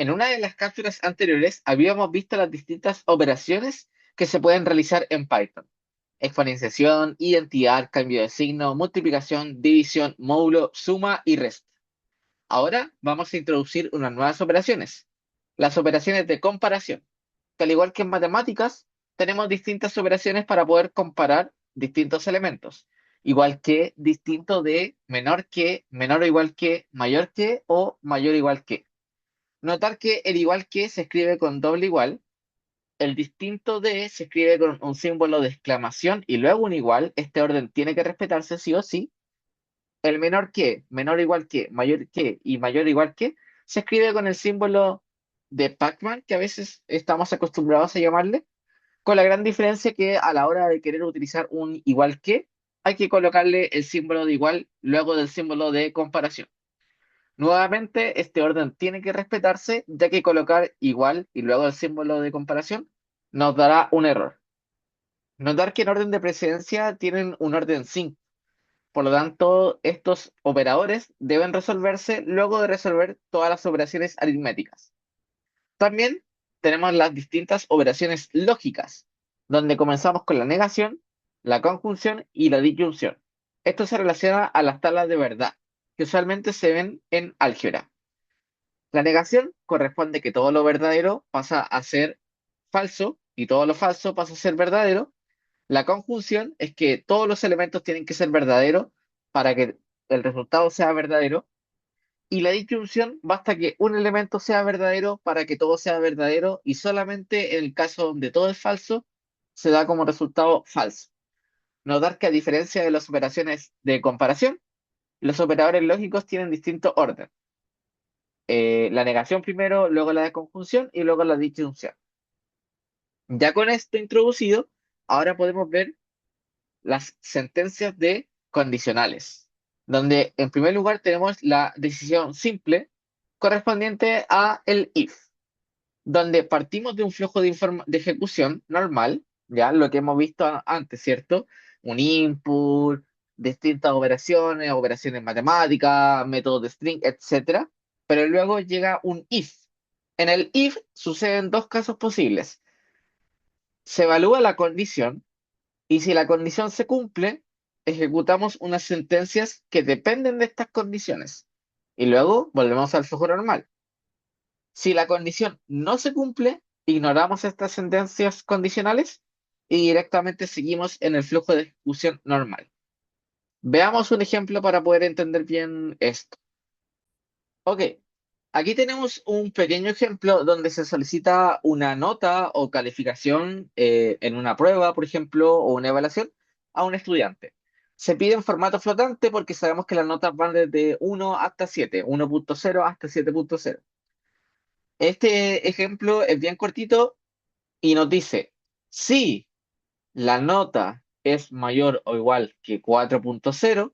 En una de las cápsulas anteriores habíamos visto las distintas operaciones que se pueden realizar en Python. Exponenciación, identidad, cambio de signo, multiplicación, división, módulo, suma y resta. Ahora vamos a introducir unas nuevas operaciones, las operaciones de comparación, que al igual que en matemáticas, tenemos distintas operaciones para poder comparar distintos elementos, igual que distinto de menor que, menor o igual que, mayor que o mayor o igual que. Notar que el igual que se escribe con doble igual, el distinto de se escribe con un símbolo de exclamación y luego un igual. Este orden tiene que respetarse sí o sí. El menor que, menor o igual que, mayor que y mayor o igual que se escribe con el símbolo de Pac-Man, que a veces estamos acostumbrados a llamarle, con la gran diferencia que a la hora de querer utilizar un igual que, hay que colocarle el símbolo de igual luego del símbolo de comparación. Nuevamente, este orden tiene que respetarse, ya que colocar igual y luego el símbolo de comparación nos dará un error. Notar que en orden de precedencia tienen un orden sin. Por lo tanto, estos operadores deben resolverse luego de resolver todas las operaciones aritméticas. También tenemos las distintas operaciones lógicas, donde comenzamos con la negación, la conjunción y la disyunción. Esto se relaciona a las tablas de verdad, que usualmente se ven en álgebra. La negación corresponde que todo lo verdadero pasa a ser falso y todo lo falso pasa a ser verdadero. La conjunción es que todos los elementos tienen que ser verdaderos para que el resultado sea verdadero. Y la disyunción basta que un elemento sea verdadero para que todo sea verdadero y solamente en el caso donde todo es falso se da como resultado falso. Notar que a diferencia de las operaciones de comparación, los operadores lógicos tienen distinto orden. La negación primero, luego la conjunción y luego la disyunción. Ya con esto introducido, ahora podemos ver las sentencias de condicionales, donde en primer lugar tenemos la decisión simple correspondiente a el if, donde partimos de un flujo de ejecución normal, ya lo que hemos visto antes, ¿cierto? Un input, distintas operaciones, operaciones matemáticas, métodos de string, etcétera. Pero luego llega un if. En el if suceden dos casos posibles. Se evalúa la condición y si la condición se cumple, ejecutamos unas sentencias que dependen de estas condiciones. Y luego volvemos al flujo normal. Si la condición no se cumple, ignoramos estas sentencias condicionales y directamente seguimos en el flujo de ejecución normal. Veamos un ejemplo para poder entender bien esto. Ok, aquí tenemos un pequeño ejemplo donde se solicita una nota o calificación en una prueba, por ejemplo, o una evaluación a un estudiante. Se pide en formato flotante porque sabemos que las notas van desde 1 hasta 7, 1.0 hasta 7.0. Este ejemplo es bien cortito y nos dice, si la nota es mayor o igual que 4.0,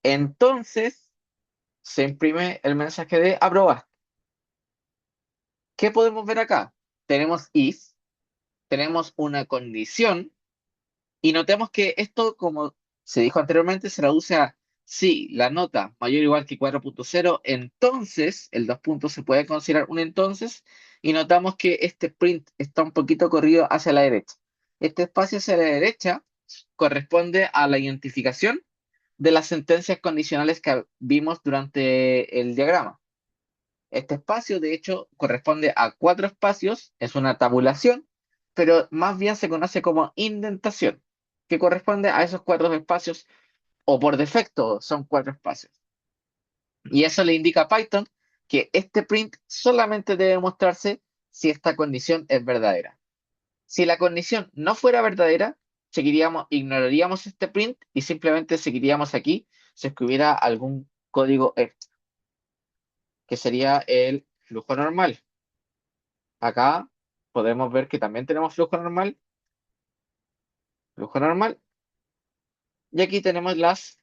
entonces se imprime el mensaje de aprobaste. ¿Qué podemos ver acá? Tenemos if, tenemos una condición y notemos que esto, como se dijo anteriormente, se traduce a si la nota mayor o igual que 4.0, entonces el dos puntos se puede considerar un entonces y notamos que este print está un poquito corrido hacia la derecha. Este espacio hacia la derecha corresponde a la identificación de las sentencias condicionales que vimos durante el diagrama. Este espacio, de hecho, corresponde a cuatro espacios, es una tabulación, pero más bien se conoce como indentación, que corresponde a esos cuatro espacios, o por defecto son cuatro espacios. Y eso le indica a Python que este print solamente debe mostrarse si esta condición es verdadera. Si la condición no fuera verdadera, ignoraríamos este print y simplemente seguiríamos aquí si escribiera algún código extra, que sería el flujo normal. Acá podemos ver que también tenemos flujo normal, y aquí tenemos las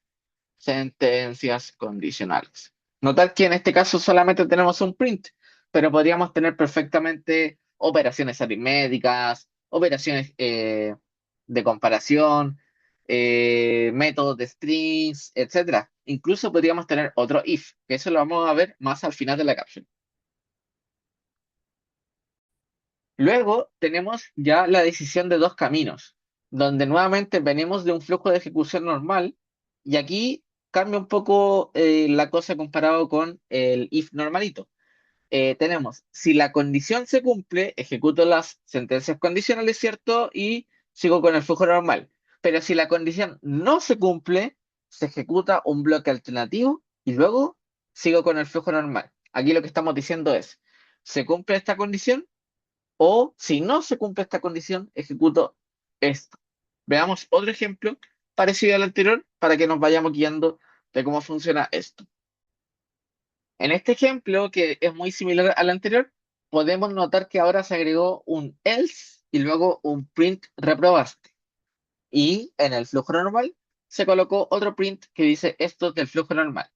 sentencias condicionales. Notar que en este caso solamente tenemos un print, pero podríamos tener perfectamente operaciones aritméticas, operaciones de comparación, métodos de strings, etcétera. Incluso podríamos tener otro if, que eso lo vamos a ver más al final de la cápsula. Luego tenemos ya la decisión de dos caminos, donde nuevamente venimos de un flujo de ejecución normal y aquí cambia un poco la cosa comparado con el if normalito. Tenemos, si la condición se cumple, ejecuto las sentencias condicionales, ¿cierto? Y sigo con el flujo normal. Pero si la condición no se cumple, se ejecuta un bloque alternativo y luego sigo con el flujo normal. Aquí lo que estamos diciendo es, se cumple esta condición o si no se cumple esta condición, ejecuto esto. Veamos otro ejemplo parecido al anterior para que nos vayamos guiando de cómo funciona esto. En este ejemplo, que es muy similar al anterior, podemos notar que ahora se agregó un else y luego un print reprobaste. Y en el flujo normal se colocó otro print que dice esto es del flujo normal.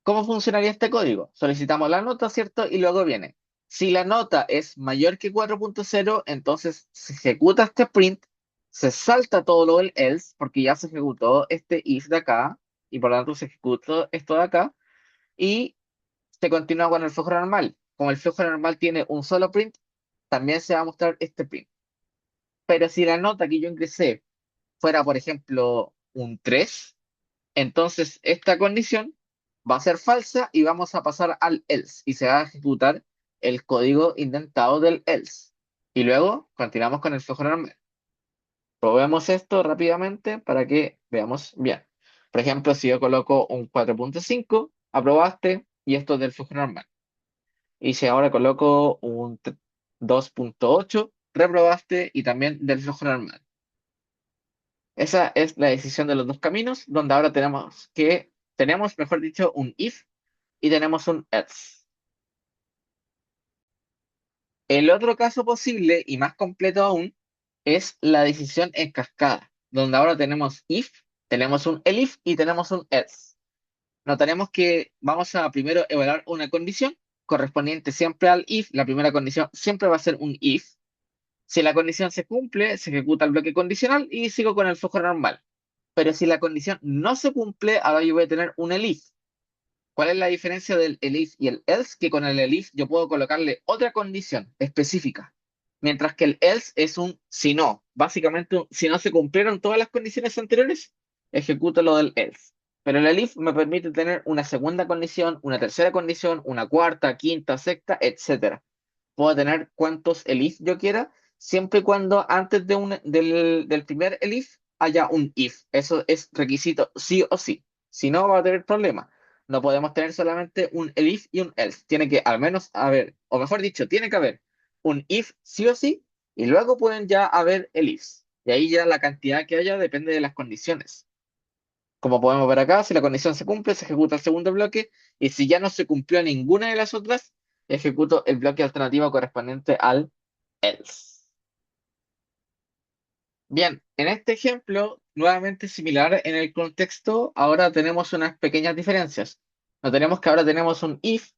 ¿Cómo funcionaría este código? Solicitamos la nota, ¿cierto? Y luego viene. Si la nota es mayor que 4.0, entonces se ejecuta este print, se salta todo lo del else, porque ya se ejecutó este if de acá, y por lo tanto se ejecutó esto de acá, y se continúa con el flujo normal. Como el flujo normal tiene un solo print, también se va a mostrar este print. Pero si la nota que yo ingresé fuera, por ejemplo, un 3, entonces esta condición va a ser falsa y vamos a pasar al else y se va a ejecutar el código indentado del else. Y luego continuamos con el flujo normal. Probemos esto rápidamente para que veamos bien. Por ejemplo, si yo coloco un 4.5, aprobaste y esto es del flujo normal. Y si ahora coloco un 2.8, reprobaste y también del flujo normal. Esa es la decisión de los dos caminos, donde ahora tenemos, mejor dicho, un if y tenemos un else. El otro caso posible y más completo aún es la decisión en cascada, donde ahora tenemos if, tenemos un elif y tenemos un else. Notaremos que vamos a primero evaluar una condición correspondiente siempre al if. La primera condición siempre va a ser un if. Si la condición se cumple, se ejecuta el bloque condicional y sigo con el flujo normal. Pero si la condición no se cumple, ahora yo voy a tener un elif. ¿Cuál es la diferencia del elif y el else? Que con el elif yo puedo colocarle otra condición específica, mientras que el else es un si no. Básicamente, si no se cumplieron todas las condiciones anteriores, ejecuto lo del else. Pero el elif me permite tener una segunda condición, una tercera condición, una cuarta, quinta, sexta, etcétera. Puedo tener cuantos elif yo quiera, siempre y cuando antes del primer elif haya un if. Eso es requisito sí o sí. Si no, va a tener problemas. No podemos tener solamente un elif y un else. Tiene que al menos haber, o mejor dicho, tiene que haber un if sí o sí, y luego pueden ya haber elifs. Y ahí ya la cantidad que haya depende de las condiciones. Como podemos ver acá, si la condición se cumple, se ejecuta el segundo bloque, y si ya no se cumplió ninguna de las otras, ejecuto el bloque alternativo correspondiente al else. Bien, en este ejemplo, nuevamente similar en el contexto, ahora tenemos unas pequeñas diferencias. Tenemos que ahora tenemos un if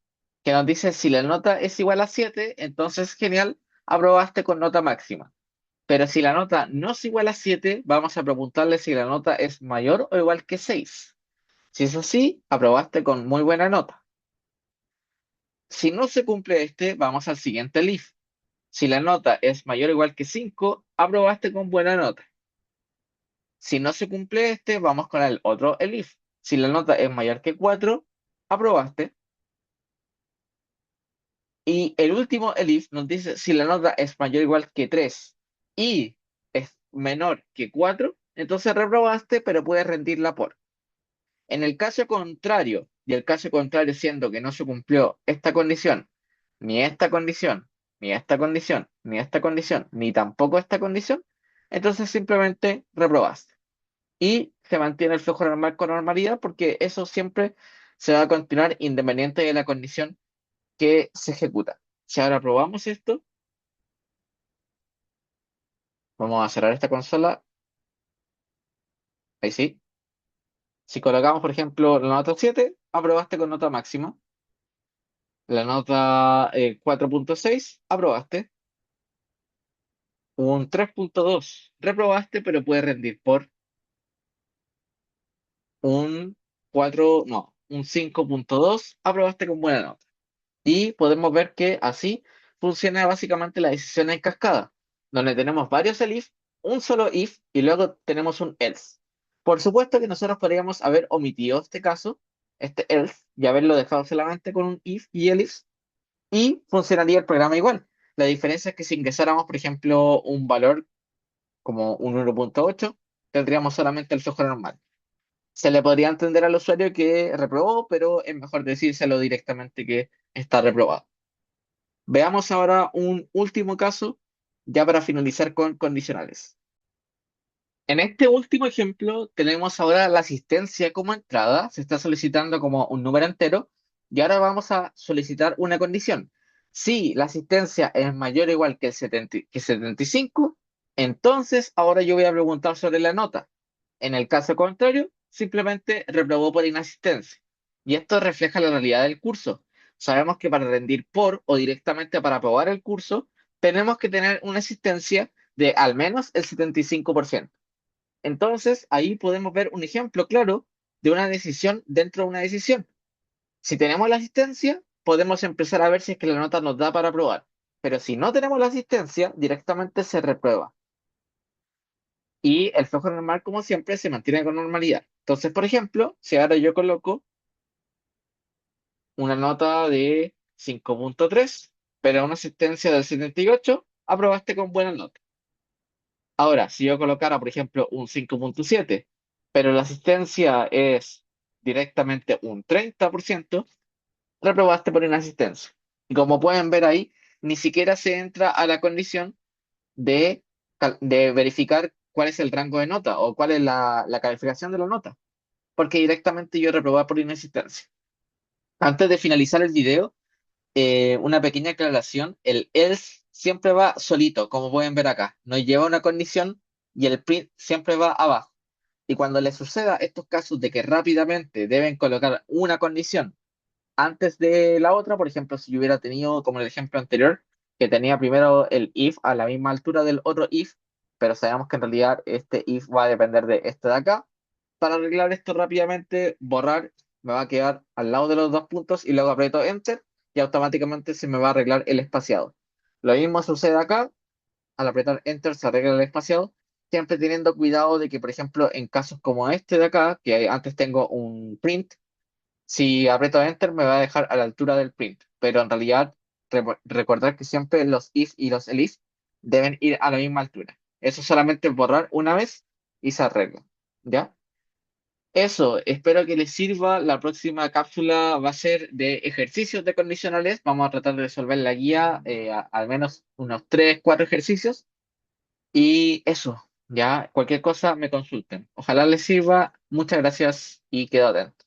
que nos dice si la nota es igual a 7, entonces genial, aprobaste con nota máxima. Pero si la nota no es igual a 7, vamos a preguntarle si la nota es mayor o igual que 6. Si es así, aprobaste con muy buena nota. Si no se cumple este, vamos al siguiente if. Si la nota es mayor o igual que 5, aprobaste con buena nota. Si no se cumple este, vamos con el otro elif. Si la nota es mayor que 4, aprobaste. Y el último elif nos dice si la nota es mayor o igual que 3 y es menor que 4, entonces reprobaste, pero puedes rendirla por. En el caso contrario, y el caso contrario siendo que no se cumplió esta condición, ni esta condición, ni esta condición, ni esta condición, ni tampoco esta condición, entonces simplemente reprobaste. Y se mantiene el flujo normal con normalidad porque eso siempre se va a continuar independiente de la condición que se ejecuta. Si ahora probamos esto, vamos a cerrar esta consola, ahí sí. Si colocamos, por ejemplo, la nota 7, aprobaste con nota máxima. La nota 4.6, aprobaste. Un 3.2, reprobaste, pero puede rendir por un 4, no, un 5.2, aprobaste con buena nota. Y podemos ver que así funciona básicamente la decisión en cascada, donde tenemos varios elif, un solo if y luego tenemos un else. Por supuesto que nosotros podríamos haber omitido este caso, este else, y haberlo dejado solamente con un if y elif, y funcionaría el programa igual. La diferencia es que si ingresáramos, por ejemplo, un valor como un 1.8, tendríamos solamente el flujo normal. Se le podría entender al usuario que reprobó, pero es mejor decírselo directamente que está reprobado. Veamos ahora un último caso, ya para finalizar con condicionales. En este último ejemplo, tenemos ahora la asistencia como entrada, se está solicitando como un número entero, y ahora vamos a solicitar una condición. Si la asistencia es mayor o igual que 75, entonces ahora yo voy a preguntar sobre la nota. En el caso contrario, simplemente reprobó por inasistencia. Y esto refleja la realidad del curso. Sabemos que para rendir por o directamente para aprobar el curso, tenemos que tener una asistencia de al menos el 75%. Entonces, ahí podemos ver un ejemplo claro de una decisión dentro de una decisión. Si tenemos la asistencia, podemos empezar a ver si es que la nota nos da para aprobar. Pero si no tenemos la asistencia, directamente se reprueba. Y el flujo normal, como siempre, se mantiene con normalidad. Entonces, por ejemplo, si ahora yo coloco una nota de 5.3, pero una asistencia del 78, aprobaste con buena nota. Ahora, si yo colocara, por ejemplo, un 5.7, pero la asistencia es directamente un 30%, reprobaste por inasistencia. Y como pueden ver ahí, ni siquiera se entra a la condición de verificar cuál es el rango de nota o cuál es la calificación de la nota, porque directamente yo reprobé por inasistencia. Antes de finalizar el video, una pequeña aclaración, el else siempre va solito, como pueden ver acá, no lleva una condición y el print siempre va abajo. Y cuando les suceda estos casos de que rápidamente deben colocar una condición antes de la otra, por ejemplo, si yo hubiera tenido, como en el ejemplo anterior, que tenía primero el if a la misma altura del otro if, pero sabemos que en realidad este if va a depender de este de acá. Para arreglar esto rápidamente, borrar, me va a quedar al lado de los dos puntos y luego aprieto Enter y automáticamente se me va a arreglar el espaciado. Lo mismo sucede acá, al apretar Enter se arregla el espaciado, siempre teniendo cuidado de que, por ejemplo, en casos como este de acá, que antes tengo un print, si aprieto Enter me va a dejar a la altura del print, pero en realidad recordar que siempre los if y los elif deben ir a la misma altura. Eso solamente borrar una vez y se arregla, ¿ya? Eso, espero que les sirva. La próxima cápsula va a ser de ejercicios de condicionales. Vamos a tratar de resolver la guía, al menos unos 3 4 ejercicios. Y eso, ya, cualquier cosa me consulten. Ojalá les sirva. Muchas gracias y quedo atento.